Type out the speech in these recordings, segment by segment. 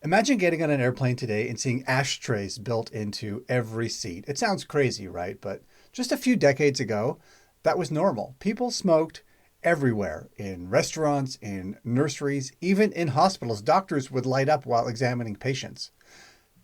Imagine getting on an airplane today and seeing ashtrays built into every seat. It sounds crazy, right? But just a few decades ago, that was normal. People smoked everywhere, in restaurants, in nurseries, even in hospitals. Doctors would light up while examining patients,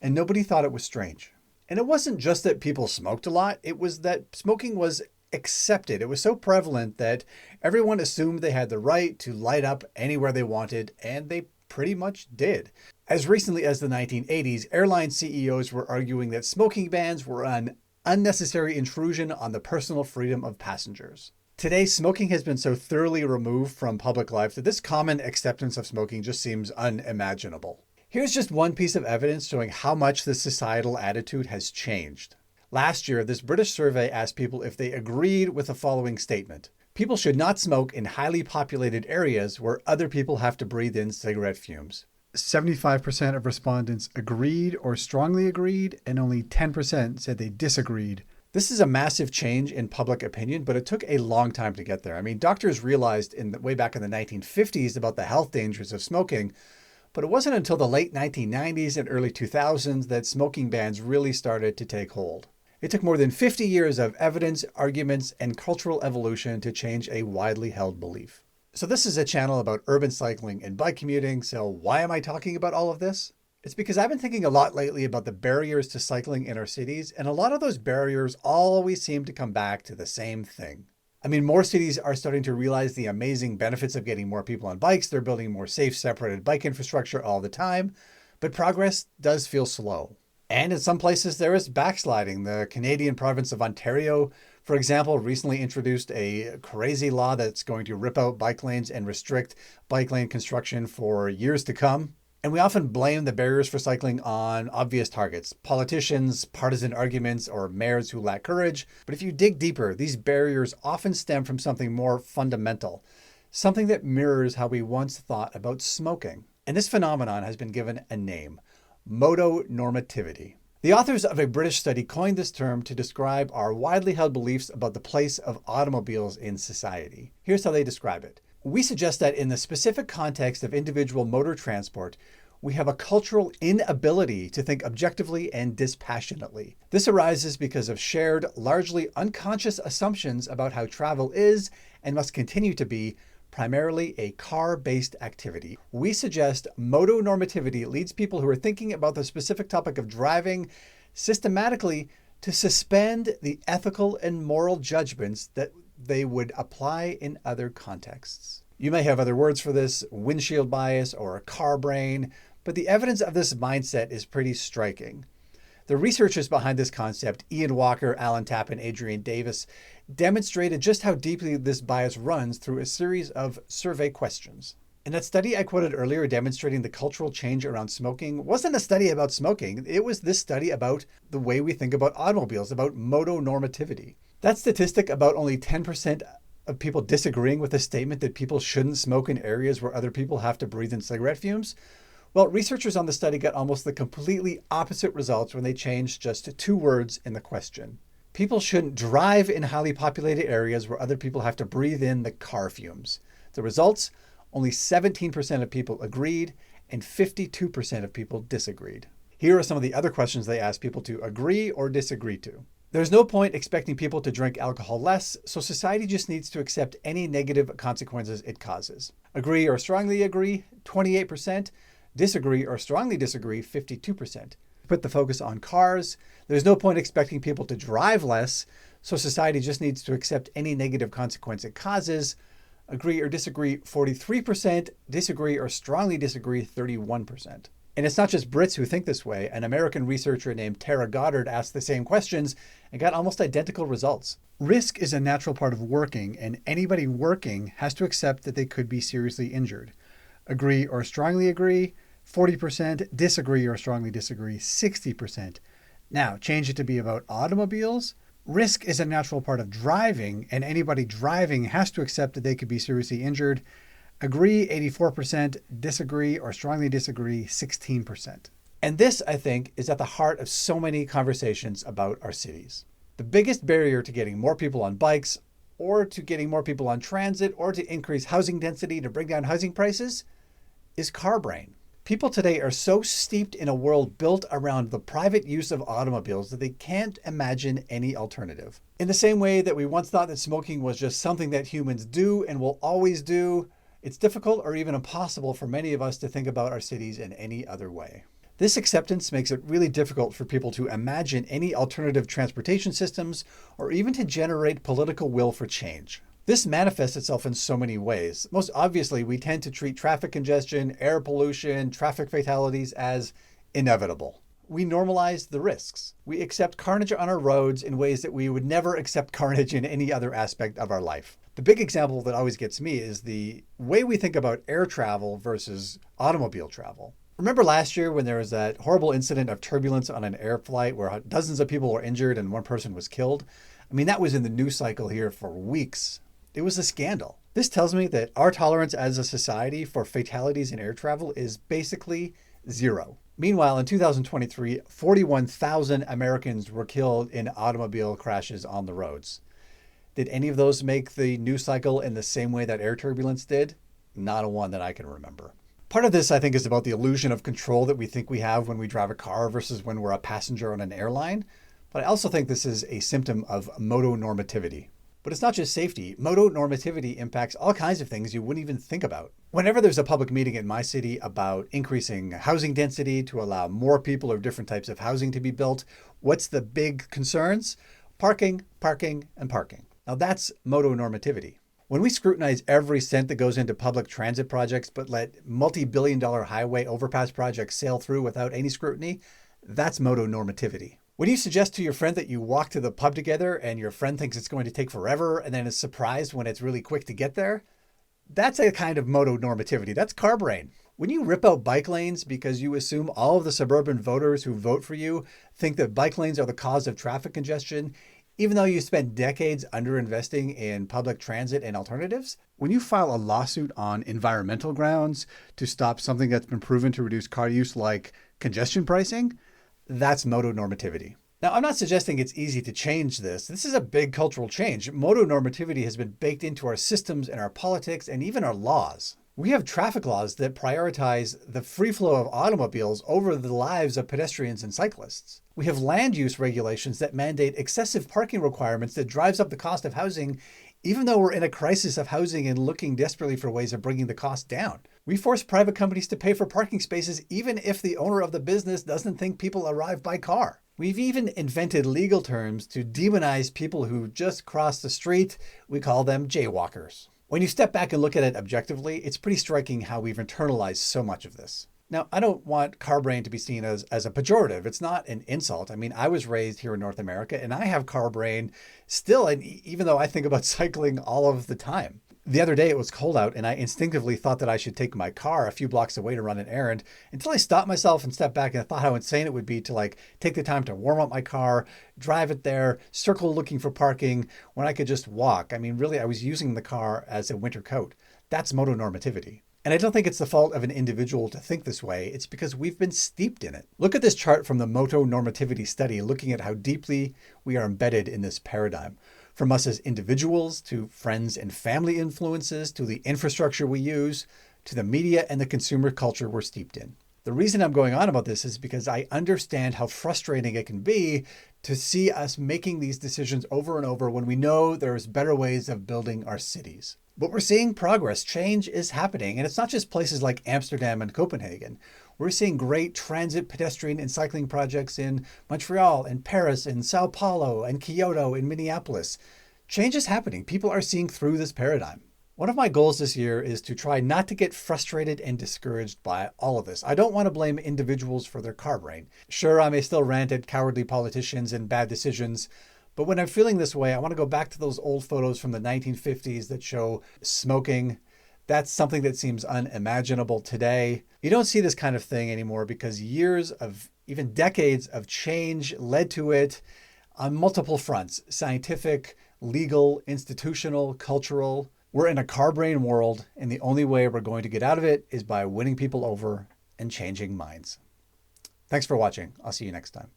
and nobody thought it was strange. And it wasn't just that people smoked a lot, it was that smoking was accepted. It was so prevalent that everyone assumed they had the right to light up anywhere they wanted, and they pretty much did. As recently as the 1980s, airline CEOs were arguing that smoking bans were an unnecessary intrusion on the personal freedom of passengers. Today, smoking has been so thoroughly removed from public life that this common acceptance of smoking just seems unimaginable. Here's just one piece of evidence showing how much the societal attitude has changed. Last year, this British survey asked people if they agreed with the following statement: people should not smoke in highly populated areas where other people have to breathe in cigarette fumes. 75% of respondents agreed or strongly agreed, and only 10% said they disagreed. This is a massive change in public opinion, but it took a long time to get there. I mean, doctors realized way back in the 1950s about the health dangers of smoking, but it wasn't until the late 1990s and early 2000s that smoking bans really started to take hold. It took more than 50 years of evidence, arguments, and cultural evolution to change a widely held belief. So this is a channel about urban cycling and bike commuting, so why am I talking about all of this? It's because I've been thinking a lot lately about the barriers to cycling in our cities, and a lot of those barriers always seem to come back to the same thing. I mean, more cities are starting to realize the amazing benefits of getting more people on bikes. They're building more safe, separated bike infrastructure all the time, but progress does feel slow. And in some places, there is backsliding. The Canadian province of Ontario, for example, recently introduced a crazy law that's going to rip out bike lanes and restrict bike lane construction for years to come. And we often blame the barriers for cycling on obvious targets: politicians, partisan arguments, or mayors who lack courage. But if you dig deeper, these barriers often stem from something more fundamental, something that mirrors how we once thought about smoking. And this phenomenon has been given a name: motonormativity. The authors of a British study coined this term to describe our widely held beliefs about the place of automobiles in society. Here's how they describe it. We suggest that in the specific context of individual motor transport, we have a cultural inability to think objectively and dispassionately. This arises because of shared, largely unconscious assumptions about how travel is and must continue to be primarily a car-based activity. We suggest motonormativity leads people who are thinking about the specific topic of driving systematically to suspend the ethical and moral judgments that they would apply in other contexts. You may have other words for this: windshield bias or car brain, but the evidence of this mindset is pretty striking. The researchers behind this concept, Ian Walker, Alan Tapp, and Adrian Davis, demonstrated just how deeply this bias runs through a series of survey questions. And that study I quoted earlier demonstrating the cultural change around smoking wasn't a study about smoking. It was this study about the way we think about automobiles, about motonormativity. That statistic about only 10% of people disagreeing with the statement that people shouldn't smoke in areas where other people have to breathe in cigarette fumes, well, researchers on the study got almost the completely opposite results when they changed just two words in the question. People shouldn't drive in highly populated areas where other people have to breathe in the car fumes. The results: only 17% of people agreed and 52% of people disagreed. Here are some of the other questions they asked people to agree or disagree to. There's no point expecting people to drink alcohol less, so society just needs to accept any negative consequences it causes. Agree or strongly agree, 28%. Disagree or strongly disagree, 52%. Put the focus on cars. There's no point expecting people to drive less, so society just needs to accept any negative consequence it causes. Agree or disagree, 43%. Disagree or strongly disagree, 31%. And it's not just Brits who think this way. An American researcher named Tara Goddard asked the same questions and got almost identical results. Risk is a natural part of working, and anybody working has to accept that they could be seriously injured. Agree or strongly agree, 40%. Disagree or strongly disagree, 60%. Now, change it to be about automobiles. Risk is a natural part of driving, and anybody driving has to accept that they could be seriously injured. Agree, 84%. Disagree or strongly disagree, 16%. And this, I think, is at the heart of so many conversations about our cities. The biggest barrier to getting more people on bikes, or to getting more people on transit, or to increase housing density to bring down housing prices is car brain. People today are so steeped in a world built around the private use of automobiles that they can't imagine any alternative. In the same way that we once thought that smoking was just something that humans do and will always do, it's difficult or even impossible for many of us to think about our cities in any other way. This acceptance makes it really difficult for people to imagine any alternative transportation systems or even to generate political will for change. This manifests itself in so many ways. Most obviously, we tend to treat traffic congestion, air pollution, traffic fatalities as inevitable. We normalize the risks. We accept carnage on our roads in ways that we would never accept carnage in any other aspect of our life. The big example that always gets me is the way we think about air travel versus automobile travel. Remember last year when there was that horrible incident of turbulence on an air flight where dozens of people were injured and one person was killed? I mean, that was in the news cycle here for weeks. It was a scandal. This tells me that our tolerance as a society for fatalities in air travel is basically zero. Meanwhile, in 2023, 41,000 Americans were killed in automobile crashes on the roads. Did any of those make the news cycle in the same way that air turbulence did? Not a one that I can remember. Part of this, I think, is about the illusion of control that we think we have when we drive a car versus when we're a passenger on an airline. But I also think this is a symptom of motonormativity. But it's not just safety. Motonormativity impacts all kinds of things you wouldn't even think about. Whenever there's a public meeting in my city about increasing housing density to allow more people or different types of housing to be built, what's the big concerns? Parking, parking, and parking. Now that's motonormativity. When we scrutinize every cent that goes into public transit projects but let multi-billion-dollar highway overpass projects sail through without any scrutiny, that's motonormativity. When you suggest to your friend that you walk to the pub together and your friend thinks it's going to take forever and then is surprised when it's really quick to get there, that's a kind of motonormativity. That's car brain. When you rip out bike lanes because you assume all of the suburban voters who vote for you think that bike lanes are the cause of traffic congestion, even though you spent decades underinvesting in public transit and alternatives, when you file a lawsuit on environmental grounds to stop something that's been proven to reduce car use like congestion pricing, that's motonormativity. Now, I'm not suggesting it's easy to change this. This is a big cultural change. Motonormativity has been baked into our systems and our politics and even our laws. We have traffic laws that prioritize the free flow of automobiles over the lives of pedestrians and cyclists. We have land use regulations that mandate excessive parking requirements that drives up the cost of housing, even though we're in a crisis of housing and looking desperately for ways of bringing the cost down. We force private companies to pay for parking spaces even if the owner of the business doesn't think people arrive by car. We've even invented legal terms to demonize people who just cross the street. We call them jaywalkers. When you step back and look at it objectively, it's pretty striking how we've internalized so much of this. Now, I don't want car brain to be seen as a pejorative. It's not an insult. I mean, I was raised here in North America and I have car brain still, and even though I think about cycling all of the time. The other day it was cold out and I instinctively thought that I should take my car a few blocks away to run an errand until I stopped myself and stepped back and I thought how insane it would be to take the time to warm up my car, drive it there, circle looking for parking when I could just walk. I mean, really, I was using the car as a winter coat. That's motonormativity. And I don't think it's the fault of an individual to think this way. It's because we've been steeped in it. Look at this chart from the Motonormativity study looking at how deeply we are embedded in this paradigm. From us as individuals, to friends and family influences, to the infrastructure we use, to the media and the consumer culture we're steeped in. The reason I'm going on about this is because I understand how frustrating it can be to see us making these decisions over and over when we know there's better ways of building our cities. But we're seeing progress. Change is happening. And it's not just places like Amsterdam and Copenhagen. We're seeing great transit, pedestrian, and cycling projects in Montreal and Paris and Sao Paulo and Kyoto and Minneapolis. Change is happening. People are seeing through this paradigm. One of my goals this year is to try not to get frustrated and discouraged by all of this. I don't want to blame individuals for their car brain. Sure, I may still rant at cowardly politicians and bad decisions, but when I'm feeling this way, I want to go back to those old photos from the 1950s that show smoking. That's something that seems unimaginable today. You don't see this kind of thing anymore because years of, even decades of change led to it on multiple fronts: scientific, legal, institutional, cultural. We're in a car brain world, and the only way we're going to get out of it is by winning people over and changing minds. Thanks for watching. I'll see you next time.